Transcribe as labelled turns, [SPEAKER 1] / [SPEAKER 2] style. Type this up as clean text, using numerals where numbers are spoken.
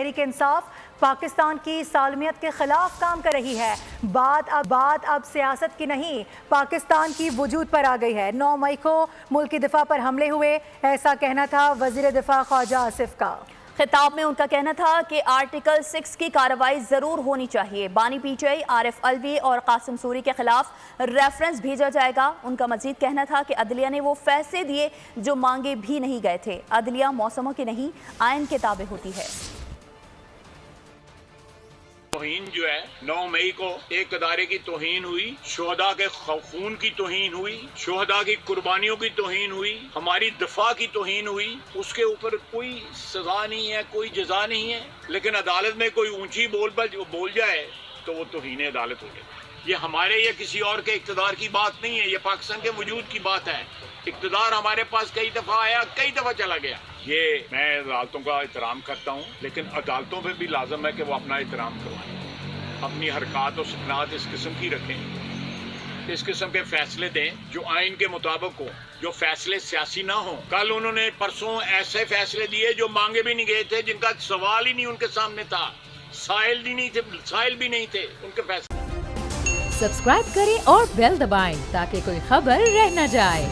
[SPEAKER 1] تحریک انصاف پاکستان کی سالمیت کے خلاف کام کر رہی ہے۔ بات اب سیاست کی نہیں، پاکستان کی وجود پر آ گئی ہے۔ 9 مئی کو ملکی دفاع پر حملے ہوئے، ایسا کہنا تھا وزیر دفاع خواجہ آصف کا۔
[SPEAKER 2] خطاب میں ان کا کہنا تھا کہ آرٹیکل 6 کی کارروائی ضرور ہونی چاہیے۔ بانی پی ٹی آئی عارف الوی اور قاسم سوری کے خلاف ریفرنس بھیجا جائے گا۔ ان کا مزید کہنا تھا کہ عدلیہ نے وہ فیصلے دیے جو مانگے بھی نہیں گئے تھے۔ عدلیہ موسموں کی نہیں، آئین کے تابع ہوتی ہے۔
[SPEAKER 3] توہین جو ہے 9 مئی کو ایک ادارے کی توہین ہوئی، شہداء کے خون کی توہین ہوئی، شہداء کی قربانیوں کی توہین ہوئی، ہماری دفاع کی توہین ہوئی، اس کے اوپر کوئی سزا نہیں ہے، کوئی جزا نہیں ہے، لیکن عدالت میں کوئی اونچی بول جائے تو وہ توہین عدالت ہو جائے۔ یہ ہمارے یا کسی اور کے اقتدار کی بات نہیں ہے، یہ پاکستان کے وجود کی بات ہے۔ اقتدار ہمارے پاس کئی دفعہ آیا، کئی دفعہ چلا گیا۔ یہ میں عدالتوں کا احترام کرتا ہوں، لیکن عدالتوں پہ بھی لازم ہے کہ وہ اپنا احترام کروائیں، اپنی حرکات و سکنات اس قسم کی رکھیں، اس قسم کے فیصلے دیں جو آئین کے مطابق ہو، جو فیصلے سیاسی نہ ہوں۔ کل انہوں نے پرسوں ایسے فیصلے دیے جو مانگے بھی نہیں گئے تھے، جن کا سوال ہی نہیں ان کے سامنے تھا، سائل بھی نہیں تھے ان کے فیصلے۔
[SPEAKER 4] سبسکرائب کریں اور بیل دبائیں تاکہ کوئی خبر رہ نہ جائے۔